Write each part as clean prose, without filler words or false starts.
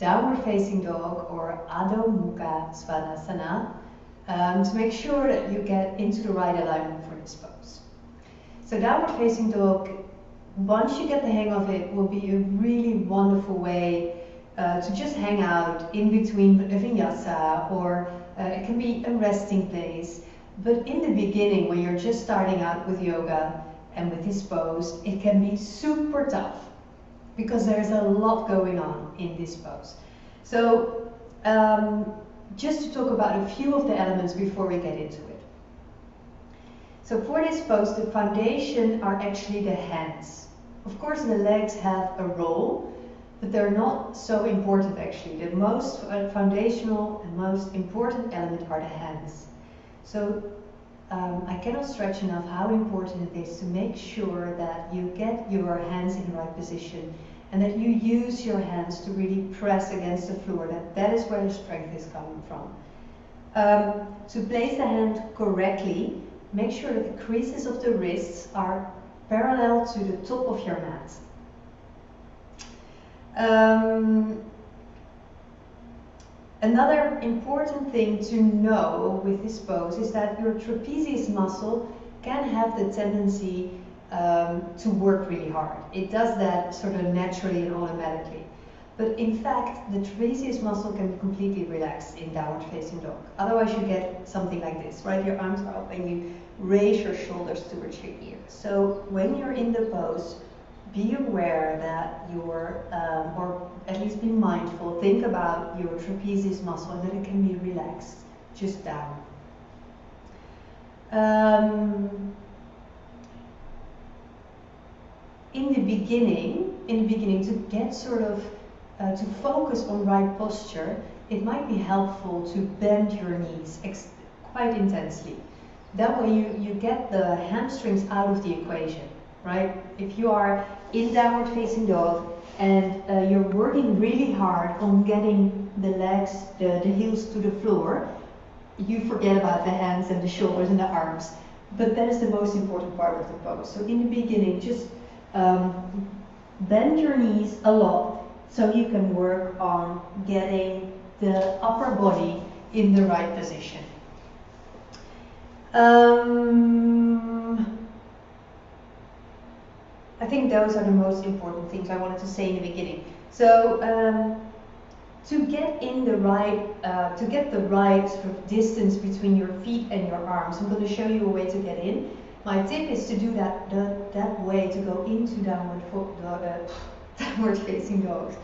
downward facing dog or Adho Mukha Svanasana to make sure that you get into the right alignment for this pose. So downward facing dog, once you get the hang of it, will be a really wonderful way to just hang out in between a vinyasa, or it can be a resting place. But in the beginning, when you're just starting out with yoga and with this pose, it can be super tough because there's a lot going on in this pose. So just to talk about a few of the elements before we get into it. So for this pose, the foundation are actually the hands. Of course, the legs have a role, but they're not so important actually. The most foundational and most important element are the hands. So I cannot stretch enough how important it is to make sure that you get your hands in the right position and that you use your hands to really press against the floor. That is where the strength is coming from. To place the hand correctly, make sure that the creases of the wrists are parallel to the top of your mat. Another important thing to know with this pose is that your trapezius muscle can have the tendency to work really hard. It does that sort of naturally and automatically. But in fact, the trapezius muscle can be completely relaxed in downward facing dog. Otherwise you get something like this, right? Your arms are up and you raise your shoulders towards your ears. So when you're in the pose, be aware that you're, or at least be mindful, think about your trapezius muscle and that it can be relaxed, just down. In the beginning, to get sort of, to focus on right posture, it might be helpful to bend your knees quite intensely. That way you get the hamstrings out of the equation, right? If you are in downward facing dog and you're working really hard on getting the legs, the heels to the floor, you forget about the hands and the shoulders and the arms. But that is the most important part of the pose. So in the beginning, just bend your knees a lot so you can work on getting the upper body in the right position. I think those are the most important things I wanted to say in the beginning. So to get in the right, to get the right sort of distance between your feet and your arms, I'm going to show you a way to get in. My tip is to do that way, to go into downward facing dogs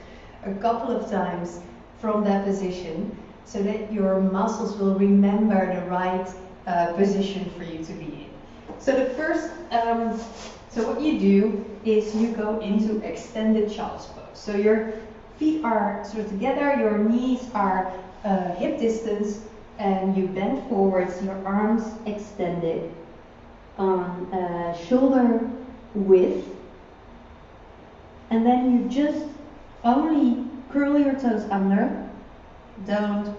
a couple of times from that position, so that your muscles will remember the right position for you to be in. So the first, so what you do is you go into extended child's pose. So your feet are sort of together, your knees are hip distance, and you bend forwards, your arms extended on shoulder width, and then you just only curl your toes under, don't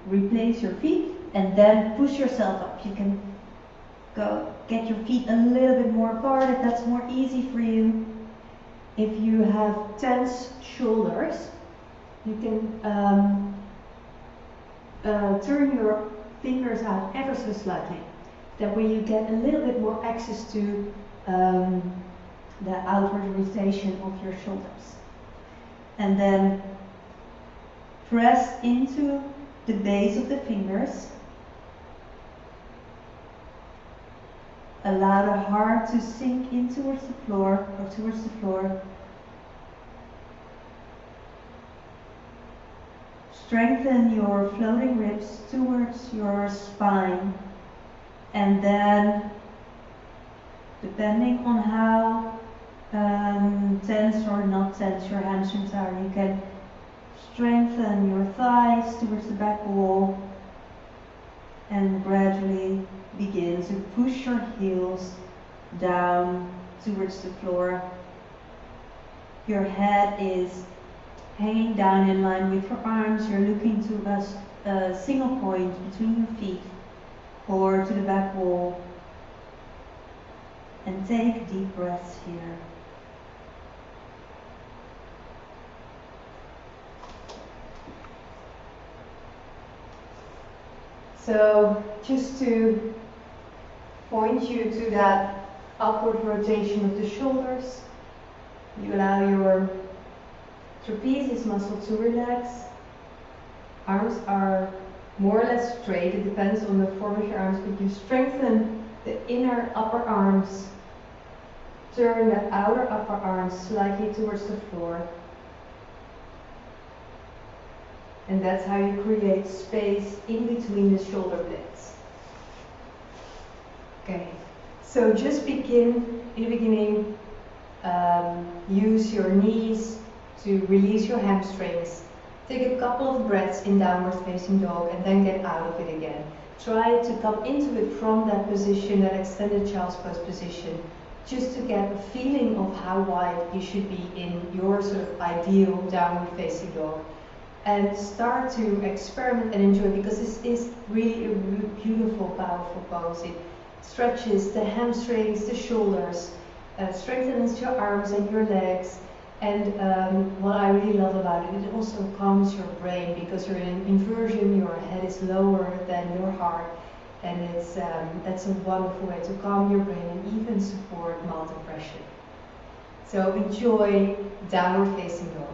replace your feet, and then push yourself up. You can go get your feet a little bit more apart if that's more easy for you. If you have tense shoulders, you can turn your fingers out ever so slightly. That way you get a little bit more access to the outward rotation of your shoulders. And then press into the base of the fingers. Allow the heart to sink in towards the floor, or towards the floor. Strengthen your floating ribs towards your spine. And then, depending on how tense or not tense your hamstrings are, you can strengthen your thighs towards the back wall and gradually begin to push your heels down towards the floor. Your head is hanging down in line with your arms. You're looking to a single point between your feet or to the back wall. And take deep breaths here. So just to point you to that upward rotation of the shoulders, you allow your trapezius muscle to relax. Arms are more or less straight, it depends on the form of your arms, but you strengthen the inner upper arms. Turn the outer upper arms slightly towards the floor. And that's how you create space in between the shoulder blades. Okay, so just begin, in the beginning, use your knees to release your hamstrings. Take a couple of breaths in downward facing dog and then get out of it again. Try to come into it from that position, that extended child's pose position, just to get a feeling of how wide you should be in your sort of ideal downward facing dog. And start to experiment and enjoy, because this is really a beautiful, powerful pose. It stretches the hamstrings, the shoulders, strengthens your arms and your legs. And what I really love about it, it also calms your brain, because you're in an inversion, your head is lower than your heart, and that's a wonderful way to calm your brain and even support mild depression. So enjoy downward facing dog.